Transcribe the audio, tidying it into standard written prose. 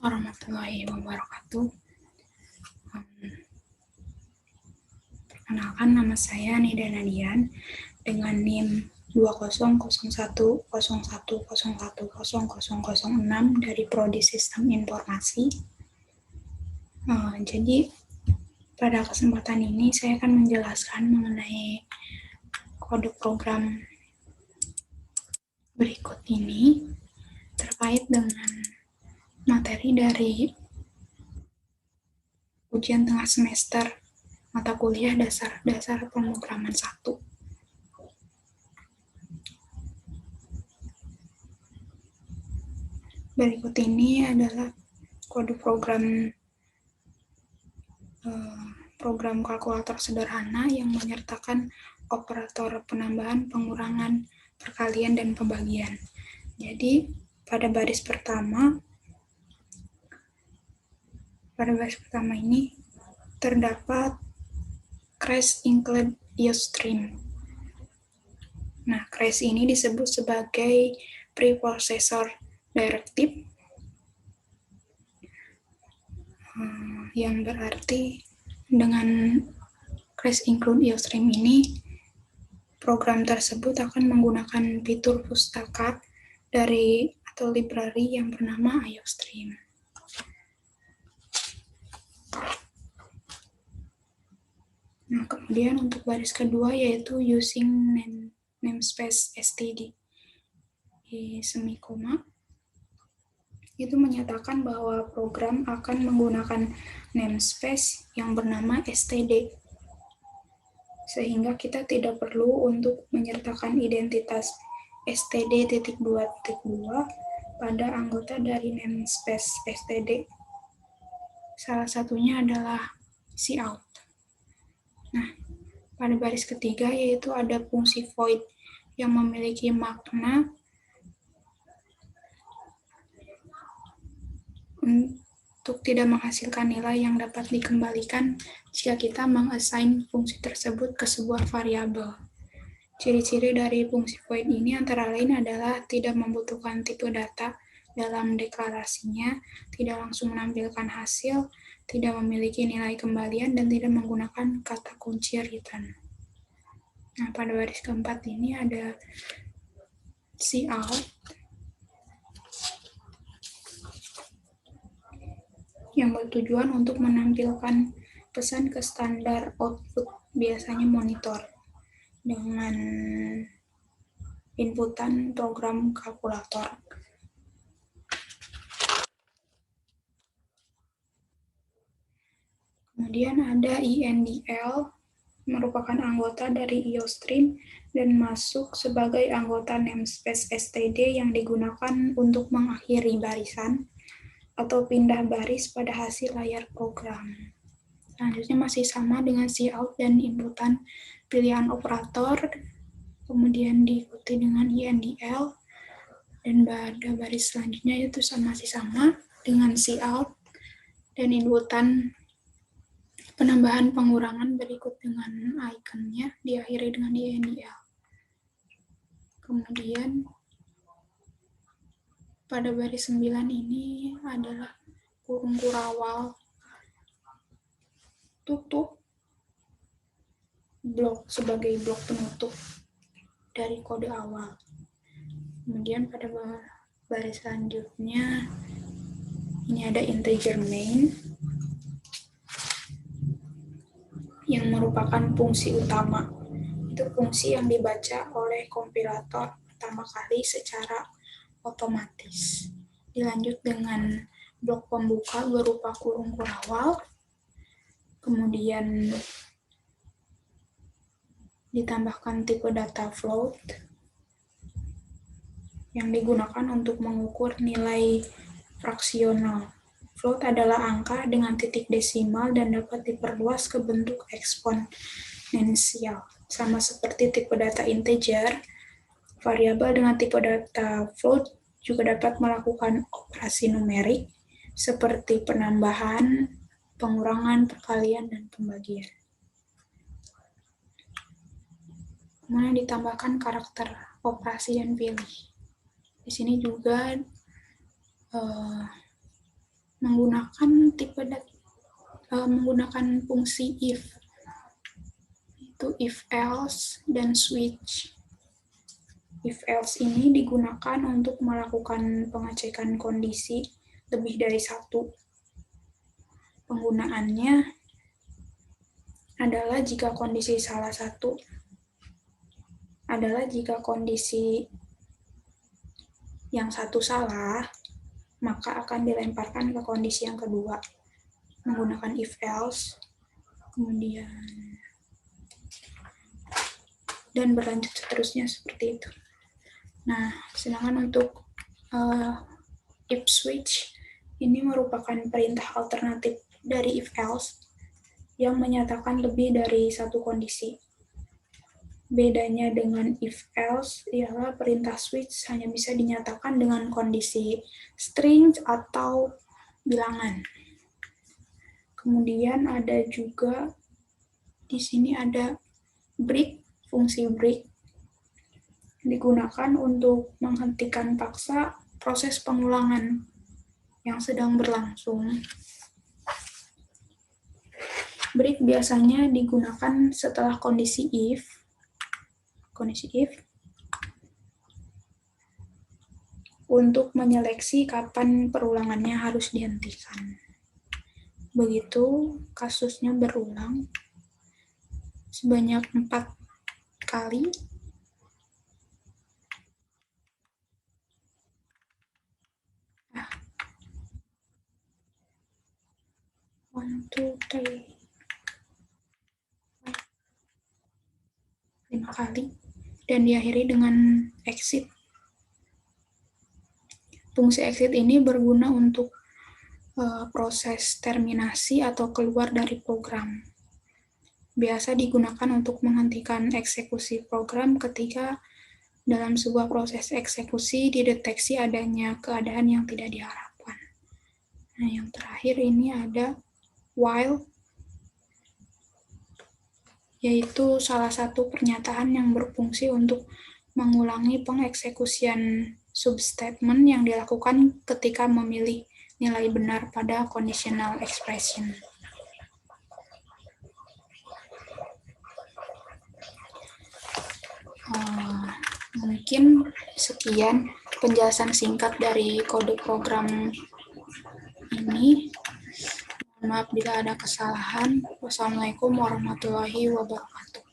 warahmatullahi wabarakatuh. Perkenalkan, nama saya Nida Nadian dengan NIM 200101010006 dari Prodi Sistem Informasi. Jadi pada kesempatan ini saya akan menjelaskan mengenai kode program berikut ini terkait dengan materi dari ujian tengah semester mata kuliah dasar pemrograman 1. Berikut ini adalah kode program kalkulator sederhana yang menyertakan operator penambahan, pengurangan, perkalian, dan pembagian. Jadi pada baris pertama ini terdapat crash include IOStream. Nah, crash ini disebut sebagai preprocessor directive, yang berarti dengan crash include IOStream ini program tersebut akan menggunakan fitur pustaka dari atau library yang bernama IOStream. Nah, kemudian untuk baris kedua yaitu using namespace std di semikoma, itu menyatakan bahwa program akan menggunakan namespace yang bernama std, sehingga kita tidak perlu untuk menyertakan identitas std.2.2 pada anggota dari namespace std. Salah satunya adalah cout. Nah, pada baris ketiga yaitu ada fungsi void yang memiliki makna untuk tidak menghasilkan nilai yang dapat dikembalikan jika kita mengassign fungsi tersebut ke sebuah variabel. Ciri-ciri dari fungsi void ini antara lain adalah tidak membutuhkan tipe data dalam deklarasinya, tidak langsung menampilkan hasil, tidak memiliki nilai kembalian, dan tidak menggunakan kata kunci return. Nah, pada baris keempat ini ada cout yang bertujuan untuk menampilkan pesan ke standar output, biasanya monitor, dengan inputan program kalkulator. Kemudian ada INDL, merupakan anggota dari IOStream dan masuk sebagai anggota namespace std yang digunakan untuk mengakhiri barisan atau pindah baris pada hasil layar program. Selanjutnya masih sama dengan cout dan inputan pilihan operator, kemudian diikuti dengan INDL, dan pada baris selanjutnya itu masih sama dengan cout dan inputan penambahan pengurangan berikut dengan ikonnya diakhiri dengan INDL. Kemudian pada baris 9 ini adalah kurung kurawal tutup blok sebagai blok penutup dari kode awal. Kemudian pada baris selanjutnya ini ada integer main yang merupakan fungsi utama. Itu fungsi yang dibaca oleh kompilator pertama kali secara otomatis. Dilanjut dengan blok pembuka berupa kurung kurawal, kemudian ditambahkan tipe data float yang digunakan untuk mengukur nilai fraksional. Float adalah angka dengan titik desimal dan dapat diperluas ke bentuk eksponensial. Sama seperti tipe data integer, variabel dengan tipe data float juga dapat melakukan operasi numerik seperti penambahan, pengurangan, perkalian, dan pembagian. Kemudian ditambahkan karakter operasi dan pilih. Di sini juga menggunakan fungsi if, itu if else dan switch. If else ini digunakan untuk melakukan pengecekan kondisi lebih dari satu. Penggunaannya adalah jika kondisi salah satu adalah jika kondisi yang satu salah, maka akan dilemparkan ke kondisi yang kedua menggunakan if else, kemudian dan berlanjut seterusnya seperti itu. Nah, sedangkan untuk if switch ini merupakan perintah alternatif dari if else yang menyatakan lebih dari satu kondisi. Bedanya dengan if else ialah perintah switch hanya bisa dinyatakan dengan kondisi string atau bilangan. Kemudian ada juga di sini ada break, fungsi break digunakan untuk menghentikan paksa proses pengulangan yang sedang berlangsung. Break biasanya digunakan setelah kondisi if untuk menyeleksi kapan perulangannya harus dihentikan. Begitu kasusnya berulang sebanyak 4 kali. One, two, three, 5 kali dan diakhiri dengan exit. Fungsi exit ini berguna untuk proses terminasi atau keluar dari program. Biasa digunakan untuk menghentikan eksekusi program ketika dalam sebuah proses eksekusi dideteksi adanya keadaan yang tidak diharapkan. Nah, yang terakhir ini ada while, yaitu salah satu pernyataan yang berfungsi untuk mengulangi pengeksekusian substatement yang dilakukan ketika memilih nilai benar pada conditional expression. Mungkin sekian penjelasan singkat dari kode program ini. Maaf bila ada kesalahan. Wassalamualaikum warahmatullahi wabarakatuh.